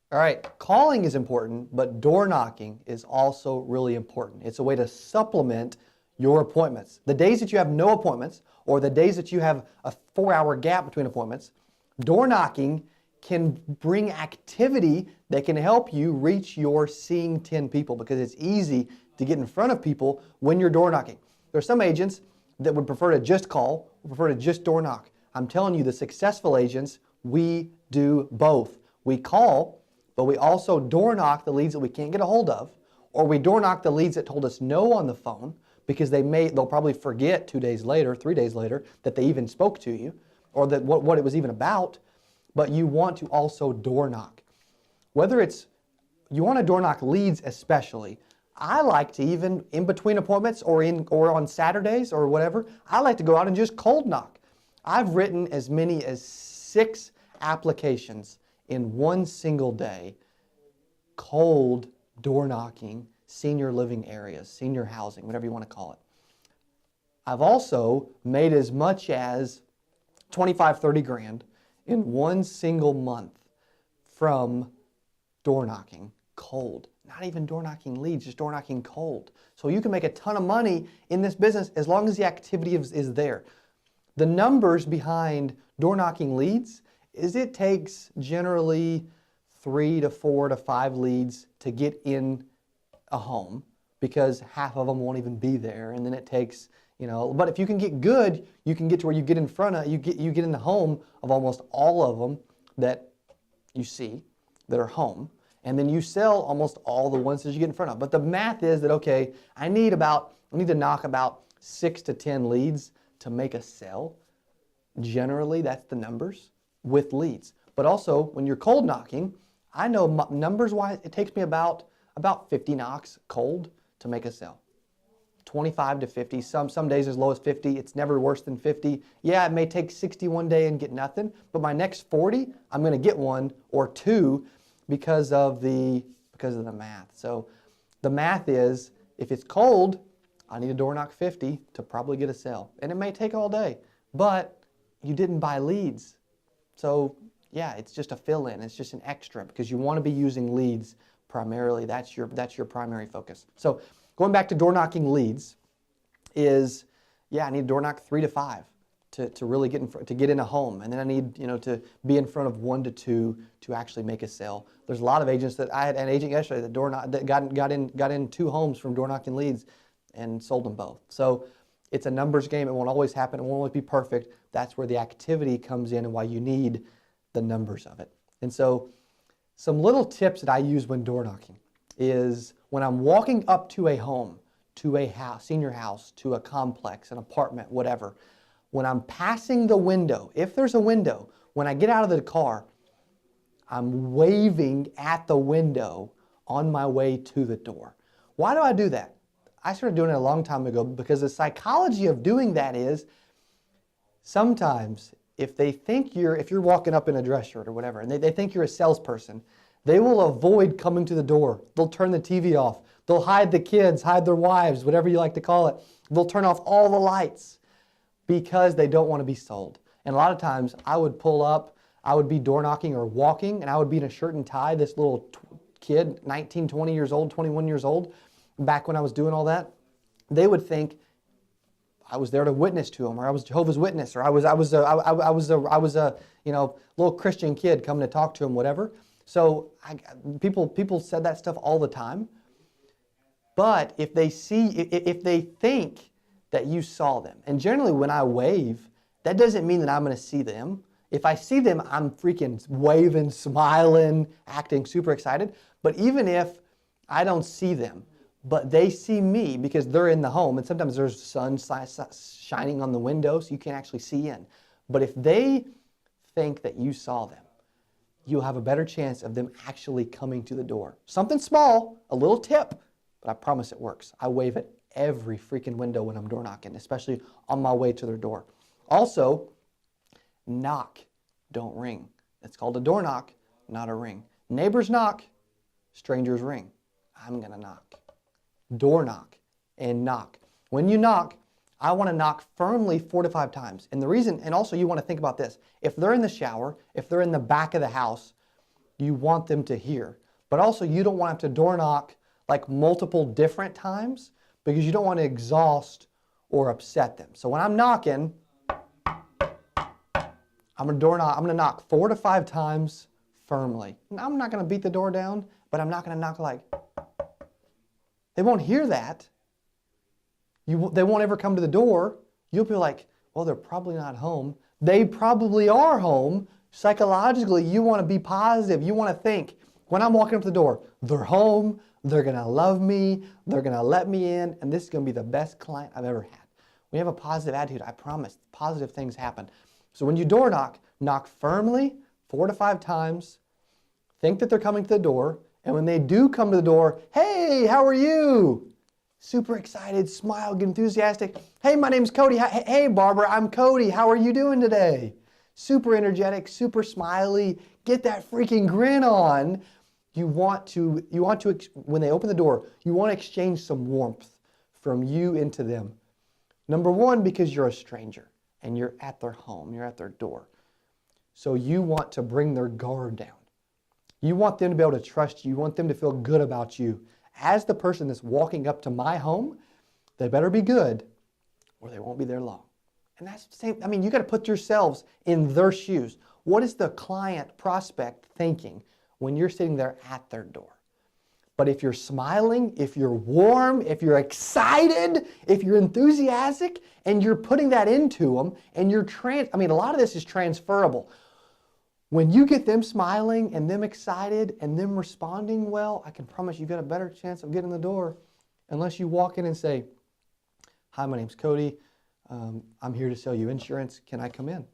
All right, calling is important, but door knocking is also really important. It's a way to supplement your appointments. The days that you have no appointments, or the days that you have a 4-hour gap between appointments, door knocking can bring activity that can help you reach your seeing 10 people, because it's easy to get in front of people when you're door knocking. There are some agents that would prefer to just call, would prefer to just door knock. I'm telling you, the successful agents, we do both. We call, but we also door knock the leads that we can't get a hold of, or we door knock the leads that told us no on the phone, because they'll probably forget 2 days later, 3 days later, that they even spoke to you, or that what it was even about. But you want to also door knock. Whether it's, you want to door knock leads especially. I like to, even in between appointments or on Saturdays or whatever, I like to go out and just cold knock. I've written as many as 6 applications in one single day, cold door knocking, senior living areas, senior housing, whatever you want to call it. I've also made as much as 25, 30 grand in one single month from door knocking cold. Not even door knocking leads, just door knocking cold. So you can make a ton of money in this business as long as the activity is there. The numbers behind door knocking leads is it takes generally 3 to 4 to 5 leads to get in a home, because half of them won't even be there, and then it takes, but if you can get good, you can get to where you get in front of, you get in the home of almost all of them that you see that are home, and then you sell almost all the ones that you get in front of. But the math is that, okay, I need to knock about 6 to 10 leads to make a sale. Generally, that's the numbers with leads. But also, when you're cold knocking, I know numbers-wise, it takes me about 50 knocks cold to make a sale. 25 to 50, some days as low as 50. It's never worse than 50. Yeah, it may take 60 one day and get nothing, but my next 40, I'm going to get 1 or 2 because of the math. So the math is, if it's cold, I need to door knock 50 to probably get a sale. And it may take all day, but you didn't buy leads. So yeah, it's just a fill-in. It's just an extra, because you want to be using leads primarily. That's your primary focus. So going back to door knocking leads is, I need to door knock 3 to 5 to really get in a home, and then I need to be in front of 1 to 2 to actually make a sale. There's a lot of agents that I had an agent yesterday that got in 2 homes from door knocking leads and sold them both. So it's a numbers game. It won't always happen. It won't always be perfect. That's where the activity comes in and why you need the numbers of it. And so some little tips that I use when door knocking is, when I'm walking up to a home, to a house, senior house, to a complex, an apartment, whatever, when I'm passing the window, if there's a window, when I get out of the car, I'm waving at the window on my way to the door. Why do I do that? I started doing it a long time ago, because the psychology of doing that is, sometimes if you're walking up in a dress shirt or whatever, and they think you're a salesperson, they will avoid coming to the door. They'll turn the TV off. They'll hide the kids, hide their wives, whatever you like to call it. They'll turn off all the lights because they don't want to be sold. And a lot of times I would pull up, I would be door knocking or walking, and I would be in a shirt and tie, this little kid, 19, 20 years old, 21 years old, back when I was doing all that. They would think I was there to witness to them, or I was Jehovah's Witness, or I was a little Christian kid coming to talk to them, whatever. So people said that stuff all the time. But if they think that you saw them, and generally when I wave, that doesn't mean that I'm going to see them. If I see them, I'm freaking waving, smiling, acting super excited. But even if I don't see them, but they see me because they're in the home, and sometimes there's sun shining on the window so you can't actually see in. But if they think that you saw them, you'll have a better chance of them actually coming to the door. Something small, a little tip, but I promise it works. I wave at every freaking window when I'm door knocking, especially on my way to their door. Also, knock, don't ring. It's called a door knock, not a ring. Neighbors knock, strangers ring. I'm going to knock. Door knock and knock. When you knock, I want to knock firmly 4 to 5 times. And the reason, and also you want to think about this. If they're in the shower, if they're in the back of the house, you want them to hear. But also you don't want to door knock like multiple different times because you don't want to exhaust or upset them. So when I'm knocking, I'm going to knock 4 to 5 times firmly. I'm not going to beat the door down, but I'm not going to knock like, they won't hear that. They won't ever come to the door. You'll be like, well, they're probably not home. They probably are home. Psychologically, you want to be positive. You want to think, when I'm walking up the door, they're home, they're going to love me, they're going to let me in, and this is going to be the best client I've ever had. When you have a positive attitude, I promise, positive things happen. So when you door knock, knock firmly 4 to 5 times, think that they're coming to the door, and when they do come to the door, hey, how are you? Super excited, smile, get enthusiastic. Hey, my name's Cody. Hey, Barbara, I'm Cody. How are you doing today? Super energetic, super smiley. Get that freaking grin on. You want to, when they open the door, you want to exchange some warmth from you into them. Number one, because you're a stranger and you're at their home, you're at their door. So you want to bring their guard down. You want them to be able to trust you. You want them to feel good about you. As the person that's walking up to my home, they better be good or they won't be there long. And that's the same, I mean, you got to put yourselves in their shoes. What is the client prospect thinking when you're sitting there at their door? But if you're smiling, if you're warm, if you're excited, if you're enthusiastic, and you're putting that into them, and you're a lot of this is transferable. When you get them smiling and them excited and them responding well, I can promise you've got a better chance of getting in the door unless you walk in and say, hi, my name's Cody. I'm here to sell you insurance. Can I come in?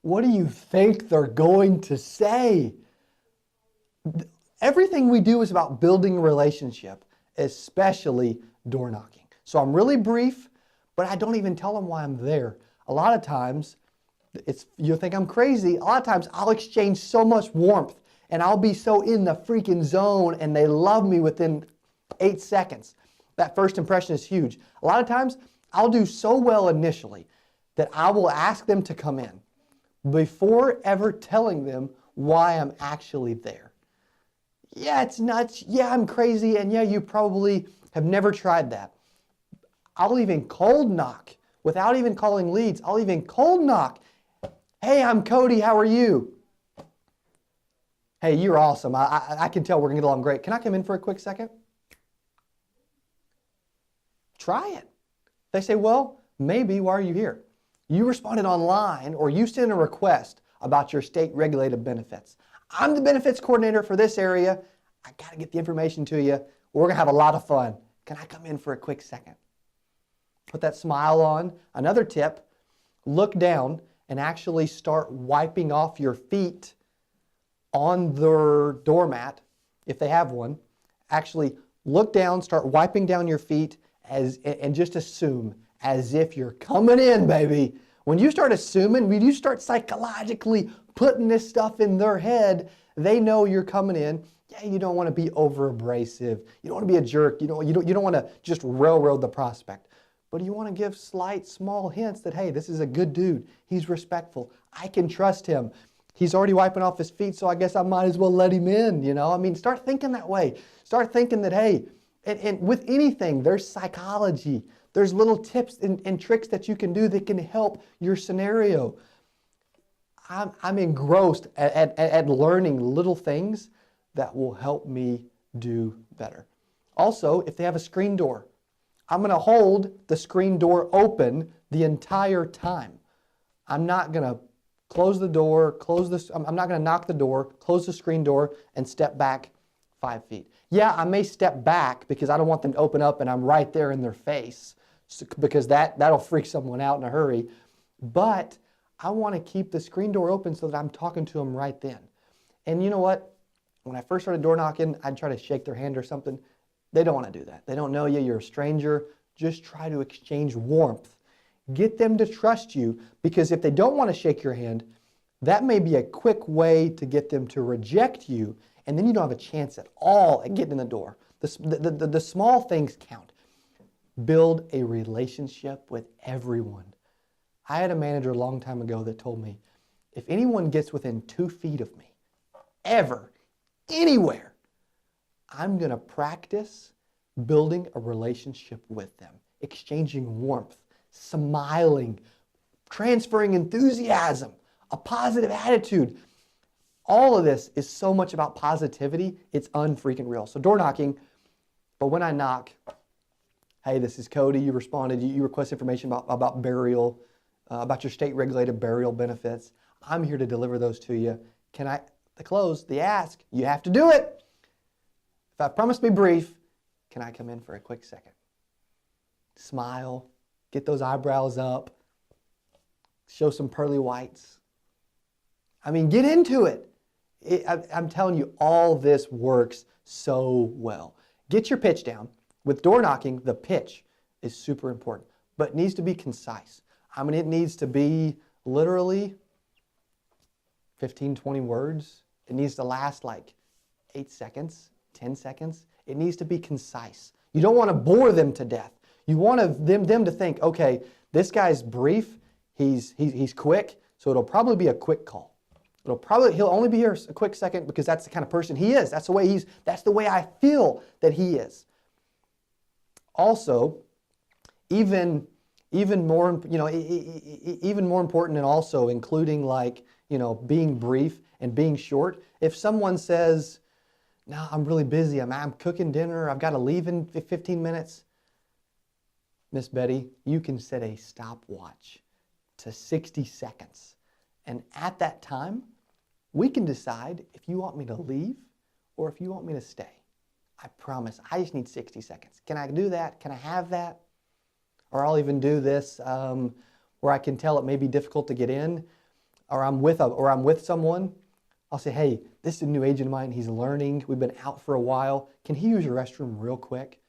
What do you think they're going to say? Everything we do is about building a relationship, especially door knocking. So I'm really brief, but I don't even tell them why I'm there. A lot of times, you'll think I'm crazy. A lot of times I'll exchange so much warmth and I'll be so in the freaking zone and they love me within 8 seconds. That first impression is huge. A lot of times I'll do so well initially that I will ask them to come in before ever telling them why I'm actually there. Yeah, it's nuts. Yeah, I'm crazy. And yeah, you probably have never tried that. I'll even cold knock without even calling leads. I'll even cold knock. Hey, I'm Cody. How are you? Hey, you're awesome. I can tell we're going to get along great. Can I come in for a quick second? Try it. They say, well, maybe. Why are you here? You responded online or you sent a request about your state-regulated benefits. I'm the benefits coordinator for this area. I got to get the information to you. We're going to have a lot of fun. Can I come in for a quick second? Put that smile on. Another tip, look down and actually start wiping off your feet on their doormat, if they have one. Actually look down, start wiping down your feet and just assume as if you're coming in, baby. When you start assuming, when you start psychologically putting this stuff in their head, they know you're coming in. Yeah, you don't want to be over abrasive. You don't want to be a jerk. You don't want to just railroad the prospect. But you want to give slight, small hints that, hey, this is a good dude. He's respectful. I can trust him. He's already wiping off his feet, so I guess I might as well let him in, you know? I mean, start thinking that way. Start thinking that, hey, and with anything, there's psychology. There's little tips and tricks that you can do that can help your scenario. I'm engrossed at learning little things that will help me do better. Also, if they have a screen door, I'm going to hold the screen door open the entire time. I'm not going to close the door, I'm not going to knock the door, close the screen door, and step back 5 feet. Yeah, I may step back because I don't want them to open up and I'm right there in their face because that'll freak someone out in a hurry. But I want to keep the screen door open so that I'm talking to them right then. And you know what? When I first started door knocking, I'd try to shake their hand or something. They don't want to do that. They don't know you. You're a stranger. Just try to exchange warmth. Get them to trust you because if they don't want to shake your hand, that may be a quick way to get them to reject you, and then you don't have a chance at all at getting in the door. The small things count. Build a relationship with everyone. I had a manager a long time ago that told me, if anyone gets within 2 feet of me, ever, anywhere, I'm going to practice building a relationship with them, exchanging warmth, smiling, transferring enthusiasm, a positive attitude. All of this is so much about positivity, it's unfreaking real. So door knocking, but when I knock, hey, this is Cody, you responded, you request information about burial, about your state-regulated burial benefits. I'm here to deliver those to you. Can I, the close, the ask, you have to do it. If I promise to be brief, can I come in for a quick second? Smile, get those eyebrows up, show some pearly whites. I mean, get into it. I'm telling you, all this works so well. Get your pitch down. With door knocking, the pitch is super important, but it needs to be concise. I mean, it needs to be literally 15, 20 words. It needs to last like 8 seconds, 10 seconds. It needs to be concise. You don't want to bore them to death. You want them to think, okay, this guy's brief, he's quick, so it'll probably be a quick call. He'll only be here a quick second because that's the kind of person he is. That's the way I feel that he is. Also, even more important, and also including like, being brief and being short. If someone says, no, I'm really busy, I'm cooking dinner, I've got to leave in 15 minutes. Miss Betty, you can set a stopwatch to 60 seconds. And at that time, we can decide if you want me to leave or if you want me to stay. I promise, I just need 60 seconds. Can I do that? Can I have that? Or I'll even do this where I can tell it may be difficult to get in, or I'm with someone. I'll say, hey, this is a new agent of mine. He's learning. We've been out for a while. Can he use your restroom real quick?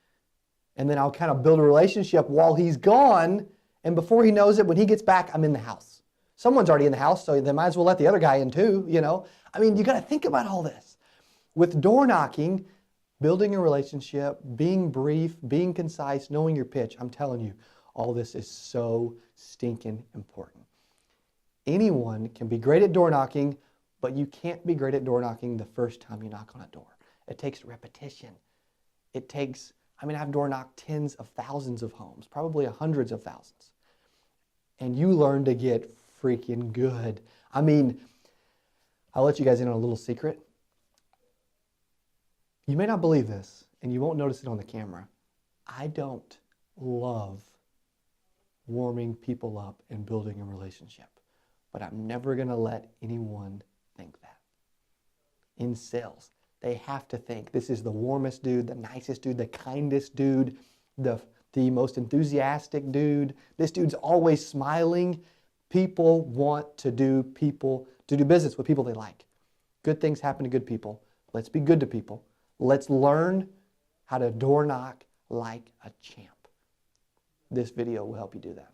And then I'll kind of build a relationship while he's gone. And before he knows it, when he gets back, I'm in the house. Someone's already in the house, so they might as well let the other guy in too, I mean, you got to think about all this. With door knocking, building a relationship, being brief, being concise, knowing your pitch, I'm telling you, all this is so stinking important. Anyone can be great at door knocking, but you can't be great at door knocking the first time you knock on a door. It takes repetition. I've door knocked tens of thousands of homes, probably hundreds of thousands. And you learn to get freaking good. I mean, I'll let you guys in on a little secret. You may not believe this, and you won't notice it on the camera. I don't love warming people up and building a relationship, but I'm never going to let anyone think that. In sales, they have to think this is the warmest dude, the nicest dude, the kindest dude, the most enthusiastic dude. This dude's always smiling. People want to do business with people they like. Good things happen to good people. Let's be good to people. Let's learn how to door knock like a champ. This video will help you do that.